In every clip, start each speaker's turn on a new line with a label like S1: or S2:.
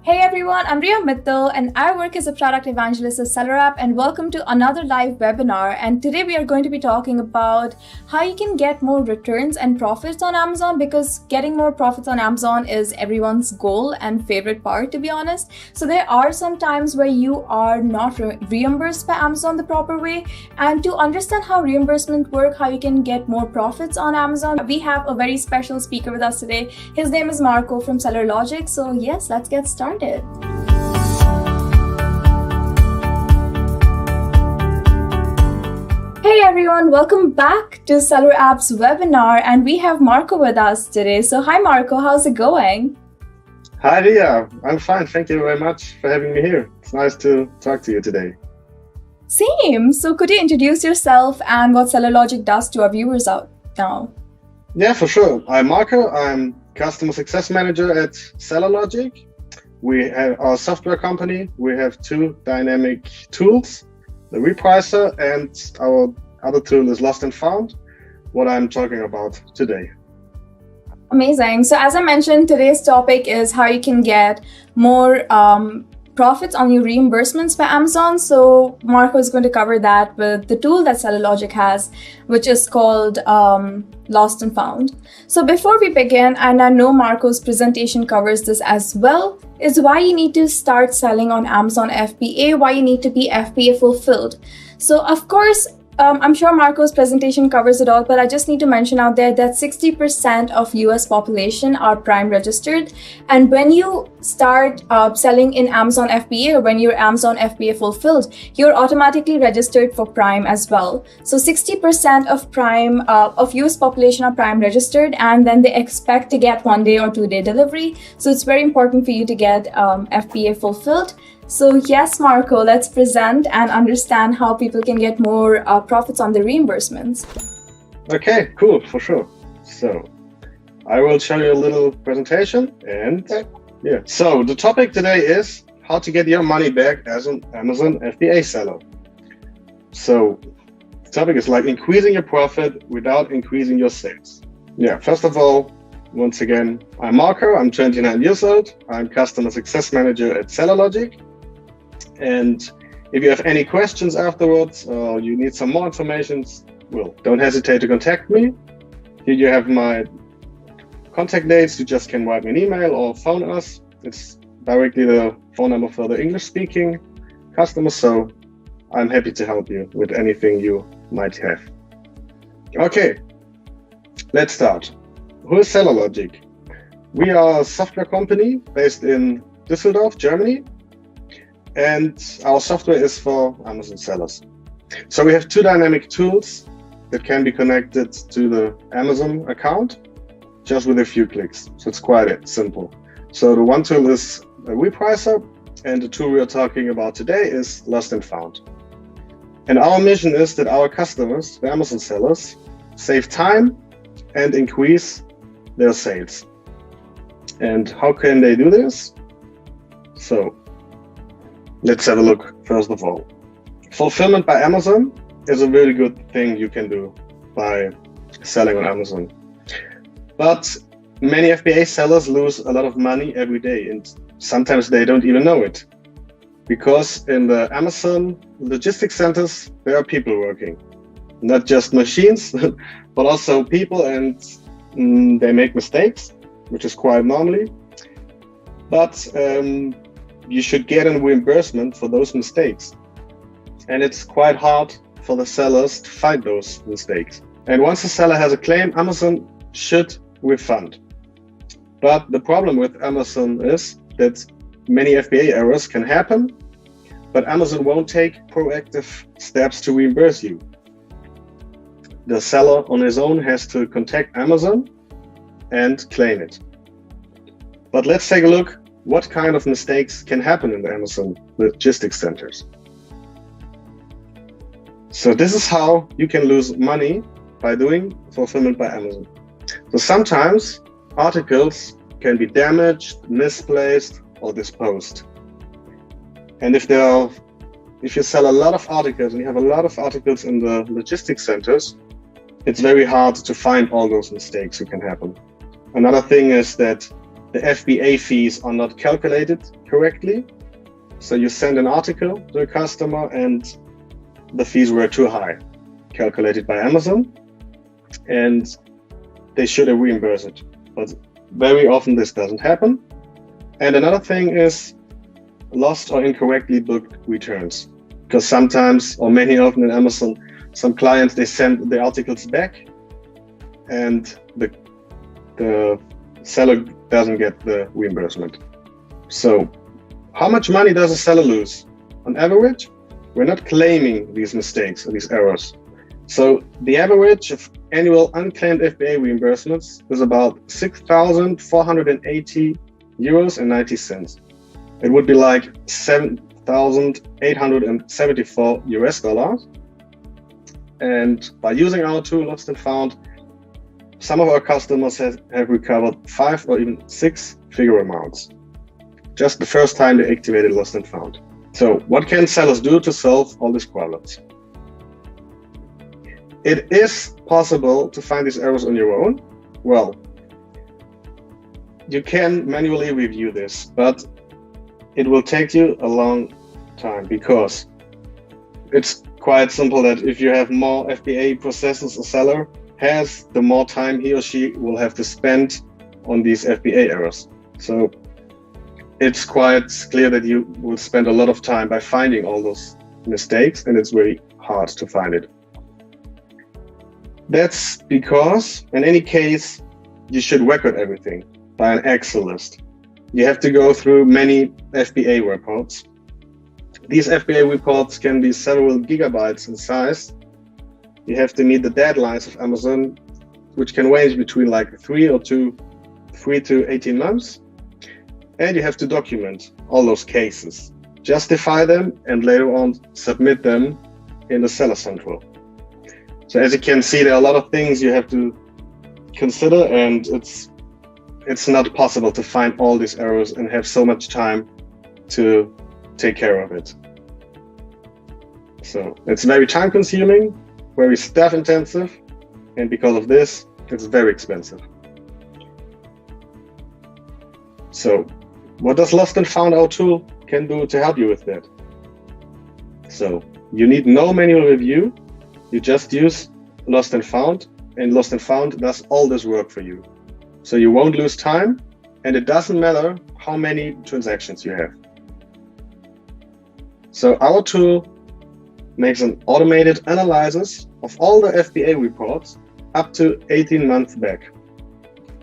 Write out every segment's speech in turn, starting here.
S1: Hey everyone, I'm Ria Mittal and I work as a product evangelist at SellerApp, and welcome to another live webinar. And today we are going to be talking about how you can get more returns and profits on Amazon, because getting more profits on Amazon is everyone's goal and favorite part, to be honest. So there are some times where you are not reimbursed by Amazon the proper way. And to understand how reimbursement work, how you can get more profits on Amazon, we have a very special speaker with us today. His name is Marco from SellerLogic. So yes, let's get started. Hey everyone, welcome back to SellerApp's webinar, and we have Marco with us today. So hi Marco, how's it going?
S2: Hi Ria, I'm fine. Thank you very much for having me here. It's nice to talk to you today.
S1: Same. So could you introduce yourself and what SellerLogic does to our viewers out now?
S2: Yeah, for sure. I'm Marco. I'm Customer Success Manager at SellerLogic. We have our software company. We have two dynamic tools, the repricer and our other tool is Lost and Found, what I'm talking about today.
S1: Amazing. So as I mentioned, today's topic is how you can get more profits on your reimbursements by Amazon. So Marco is going to cover that with the tool that SellerLogic has, which is called Lost and Found. So before we begin, and I know Marco's presentation covers this as well, is why you need to start selling on Amazon FBA, why you need to be FBA fulfilled. So of course, I'm sure Marco's presentation covers it all, but I just need to mention out there that 60% of US population are Prime registered. And when you start selling in Amazon FBA, or when you're Amazon FBA fulfilled, you're automatically registered for Prime as well. So 60% of Prime, of US population are Prime registered, and then they expect to get 1 day or 2 day delivery. So it's very important for you to get FBA fulfilled. So yes, Marco, let's present and understand how people can get more profits on the reimbursements.
S2: Okay, cool, for sure. So I will show you a little presentation and yeah. So the topic today is how to get your money back as an Amazon FBA seller. So the topic is like increasing your profit without increasing your sales. Yeah, first of all, once again, I'm Marco, I'm 29 years old. I'm Customer Success Manager at SellerLogic. And if you have any questions afterwards or you need some more information, well, don't hesitate to contact me. Here you have my contact dates. You just can write me an email or phone us. It's directly the phone number for the English-speaking customers, so I'm happy to help you with anything you might have. Okay, let's start. Who is SellerLogic? We are a software company based in Düsseldorf, Germany. And our software is for Amazon sellers. So we have two dynamic tools that can be connected to the Amazon account just with a few clicks. So it's quite simple. So the one tool is a repricer, and the tool we are talking about today is Lost and Found. And our mission is that our customers, the Amazon sellers, save time and increase their sales. And how can they do this? So let's have a look, first of all. Fulfillment by Amazon is a really good thing you can do by selling on Amazon. But many FBA sellers lose a lot of money every day, and sometimes they don't even know it. Because in the Amazon logistics centers, there are people working. Not just machines, but also people, and they make mistakes, which is quite normally. But you should get a reimbursement for those mistakes. And it's quite hard for the sellers to find those mistakes. And once the seller has a claim, Amazon should refund. But the problem with Amazon is that many FBA errors can happen, but Amazon won't take proactive steps to reimburse you. The seller on his own has to contact Amazon and claim it. But let's take a look what kind of mistakes can happen in the Amazon logistics centers. So this is how you can lose money by doing fulfillment by Amazon. So sometimes articles can be damaged, misplaced, or disposed. And if you sell a lot of articles and you have a lot of articles in the logistics centers, it's very hard to find all those mistakes that can happen. Another thing is that the FBA fees are not calculated correctly. So you send an article to a customer and the fees were too high, calculated by Amazon, and they should have reimbursed it. But very often this doesn't happen. And another thing is lost or incorrectly booked returns. Because sometimes, or many often in Amazon, some clients, they send the articles back and the seller doesn't get the reimbursement. So how much money does a seller lose? On average, we're not claiming these mistakes or these errors. So the average of annual unclaimed FBA reimbursements is about 6,480 euros and 90 cents. It would be like 7,874 US dollars. And by using our tool, Lost and Found, some of our customers have recovered 5 or even 6-figure amounts just the first time they activated Lost and Found. So what can sellers do to solve all these problems? It is possible to find these errors on your own. Well, you can manually review this, but it will take you a long time because it's quite simple that if you have more FBA processes a seller has, the more time he or she will have to spend on these FBA errors. So it's quite clear that you will spend a lot of time by finding all those mistakes, and it's very hard to find it. That's because in any case, you should record everything by an Excel list. You have to go through many FBA reports. These FBA reports can be several gigabytes in size. You have to meet the deadlines of Amazon, which can range between like 3 to 18 months. And you have to document all those cases, justify them, and later on submit them in the Seller Central. So as you can see, there are a lot of things you have to consider, and it's not possible to find all these errors and have so much time to take care of it. So it's very time consuming, very staff intensive, and because of this, it's very expensive. So what does Lost and Found, our tool, can do to help you with that? So you need no manual review. You just use Lost and Found does all this work for you. So you won't lose time, and it doesn't matter how many transactions you have. So our tool makes an automated analysis of all the FBA reports up to 18 months back.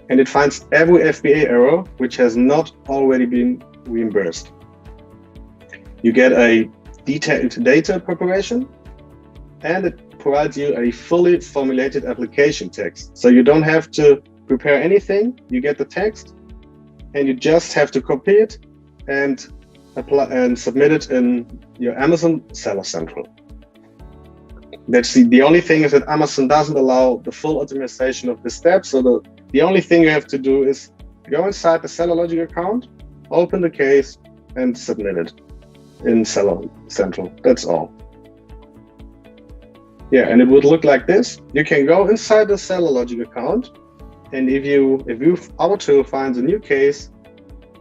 S2: And it finds every FBA error which has not already been reimbursed. You get a detailed data preparation, and it provides you a fully formulated application text. So you don't have to prepare anything. You get the text, and you just have to copy it and apply and submit it in your Amazon Seller Central. That's the only thing is that Amazon doesn't allow the full optimization of the steps. So the only thing you have to do is go inside the SellerLogic account, open the case, and submit it in Seller Central. That's all. Yeah, and it would look like this. You can go inside the SellerLogic account, and if our tool finds a new case,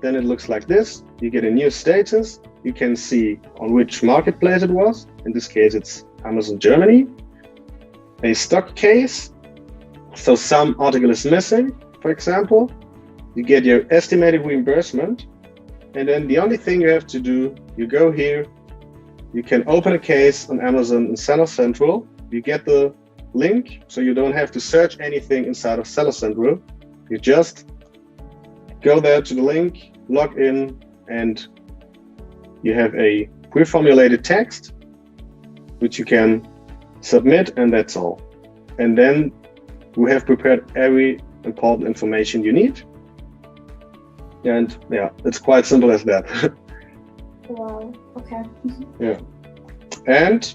S2: then it looks like this. You get a new status. You can see on which marketplace it was. In this case, it's Amazon Germany. A stock case. So some article is missing, for example. You get your estimated reimbursement. And then the only thing you have to do, you go here. You can open a case on Amazon in Seller Central. You get the link, so you don't have to search anything inside of Seller Central. You just go there to the link, log in, and you have a pre-formulated text, which you can submit, and that's all. And then we have prepared every important information you need. And yeah, it's quite simple as that.
S1: Wow, okay.
S2: Yeah. And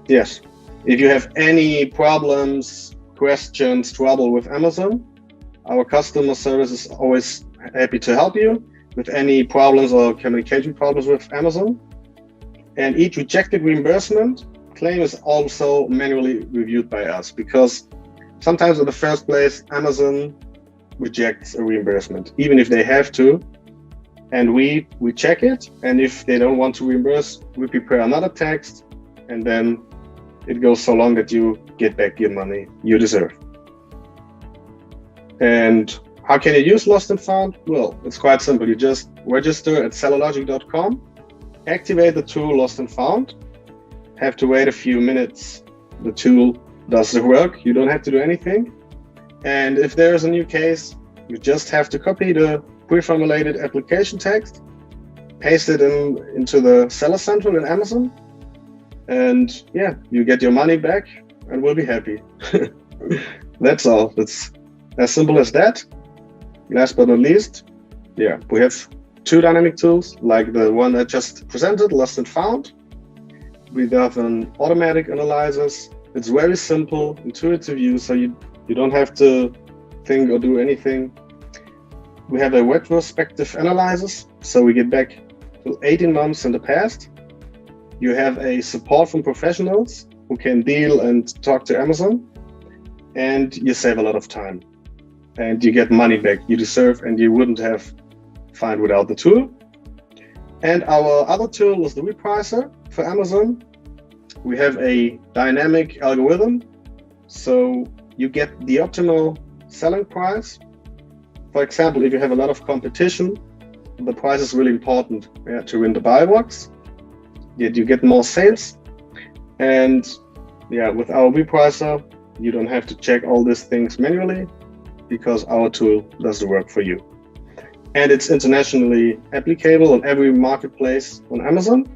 S2: yes, if you have any problems, questions, trouble with Amazon, our customer service is always happy to help you with any problems or communication problems with Amazon. And each rejected reimbursement claim is also manually reviewed by us, because sometimes in the first place, Amazon rejects a reimbursement, even if they have to. And we check it. And if they don't want to reimburse, we prepare another text. And then it goes so long that you get back your money you deserve. And how can you use Lost and Found? Well, it's quite simple. You just register at SellerLogic.com, activate the tool Lost and Found, have to wait a few minutes. The tool does the work. You don't have to do anything. And if there is a new case, you just have to copy the pre-formulated application text, paste it into the Seller Central in Amazon, and yeah, you get your money back and we'll be happy. That's all. It's as simple as that. Last but not least, yeah, we have two dynamic tools like the one I just presented, Lost and Found. We have an automatic analysis. It's very simple, intuitive use, so you don't have to think or do anything. We have a retrospective analysis, so we get back to 18 months in the past. You have a support from professionals who can deal and talk to Amazon, and you save a lot of time. And you get money back you deserve and you wouldn't have found without the tool. And our other tool is the repricer for Amazon. We have a dynamic algorithm, so you get the optimal selling price. For example, if you have a lot of competition, the price is really important to win the buy box. Yet you get more sales. And yeah, with our repricer, you don't have to check all these things manually because our tool does the work for you. And it's internationally applicable on every marketplace on Amazon.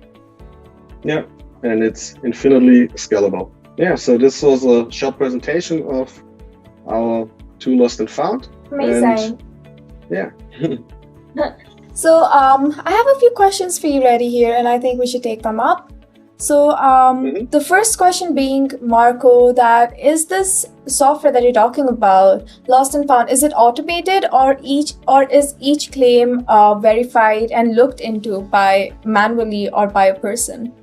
S2: Yeah, and it's infinitely scalable. Yeah, so this was a short presentation of our tool Lost and Found.
S1: Amazing.
S2: And, yeah.
S1: So I have a few questions for you ready here, and I think we should take them up. So the first question being, Marco, that is this software that you're talking about, Lost and Found, is it automated or is each claim verified and looked into by manually or by a person?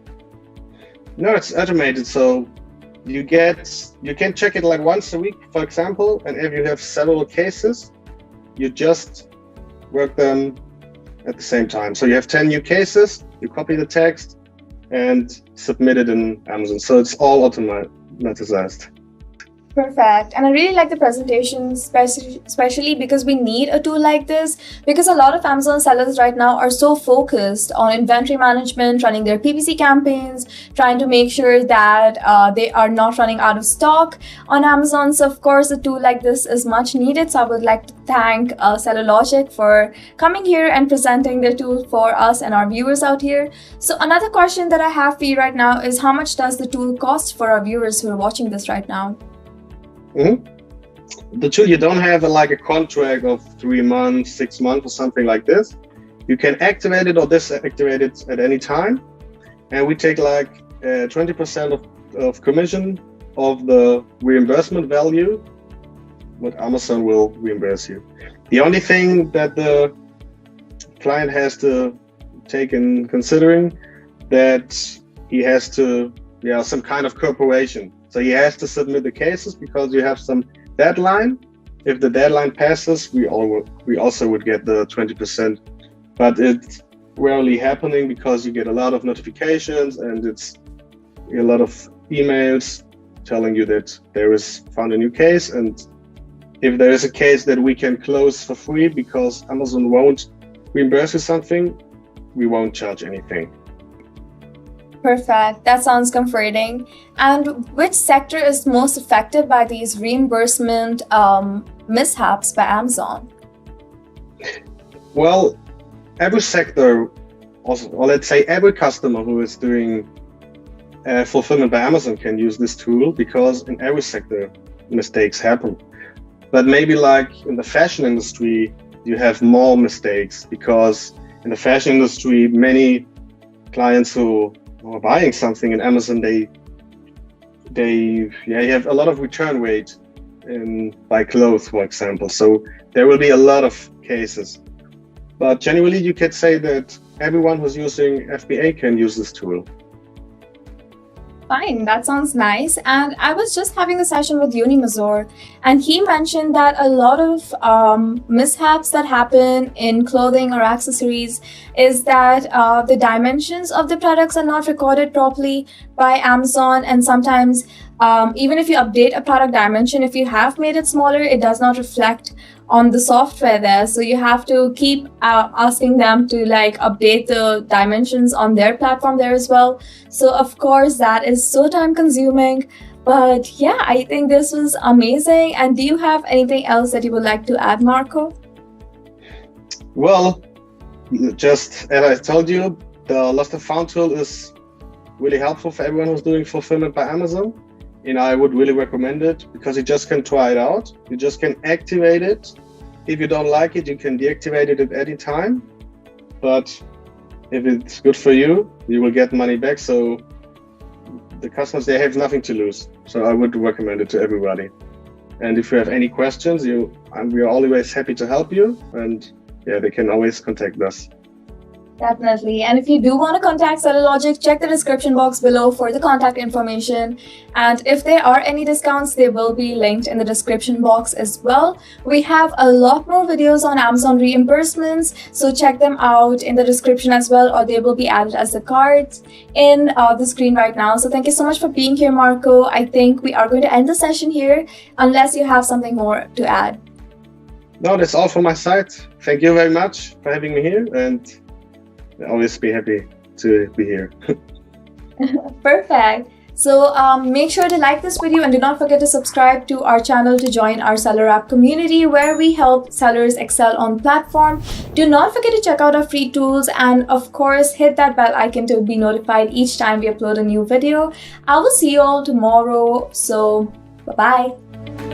S2: No, it's automated. So you can check it like once a week, for example, and if you have several cases, you just work them at the same time. So you have 10 new cases, you copy the text and submit it in Amazon. So it's all automatized.
S1: Perfect. And I really like the presentation, especially because we need a tool like this, because a lot of Amazon sellers right now are so focused on inventory management, running their PPC campaigns, trying to make sure that they are not running out of stock on Amazon. So of course, a tool like this is much needed. So I would like to thank SellerLogic for coming here and presenting the tool for us and our viewers out here. So another question that I have for you right now is, how much does the tool cost for our viewers who are watching this right now?
S2: The tool, you don't have a contract of 3 months, 6 months or something like this. You can activate it or deactivate it at any time. And we take 20% of commission of the reimbursement value, what Amazon will reimburse you. The only thing that the client has to take in considering that he has to, some kind of cooperation. So he has to submit the cases because you have some deadline. If the deadline passes, we also would get the 20%. But it's rarely happening because you get a lot of notifications and it's a lot of emails telling you that there is found a new case. And if there is a case that we can close for free because Amazon won't reimburse you something, we won't charge anything.
S1: Perfect. That sounds comforting. And which sector is most affected by these reimbursement mishaps by Amazon?
S2: Well, every sector, or let's say every customer who is doing fulfillment by Amazon can use this tool because in every sector mistakes happen. But maybe in the fashion industry, you have more mistakes because in the fashion industry, many clients who are buying something in Amazon, you have a lot of return rate by clothes, for example. So there will be a lot of cases. But generally, you could say that everyone who's using FBA can use this tool.
S1: Fine, that sounds nice. And I was just having a session with Mazur, and he mentioned that a lot of mishaps that happen in clothing or accessories is that the dimensions of the products are not recorded properly by Amazon, and sometimes even if you update a product dimension, if you have made it smaller, it does not reflect on the software there. So you have to keep asking them to like update the dimensions on their platform there as well. So of course that is so time consuming, but yeah, I think this was amazing. And do you have anything else that you would like to add, Marco?
S2: Well, just as I told you, the Lost and Found tool is really helpful for everyone who's doing fulfillment by Amazon. And I would really recommend it because you just can try it out. You just can activate it. If you don't like it, you can deactivate it at any time. But if it's good for you, you will get money back. So the customers, they have nothing to lose. So I would recommend it to everybody. And if you have any questions, we are always happy to help you. And yeah, they can always contact us.
S1: Definitely. And if you do want to contact SellerLogic, check the description box below for the contact information. And if there are any discounts, they will be linked in the description box as well. We have a lot more videos on Amazon reimbursements, so check them out in the description as well, or they will be added as the cards in the screen right now. So thank you so much for being here, Marco. I think we are going to end the session here, unless you have something more to add.
S2: No, that's all from my side. Thank you very much for having me here, and I'll always be happy to be here.
S1: Perfect. So make sure to like this video and do not forget to subscribe to our channel to join our SellerApp community where we help sellers excel on platform. Do not forget to check out our free tools and of course hit that bell icon to be notified each time we upload a new video. I will see you all tomorrow. So bye-bye.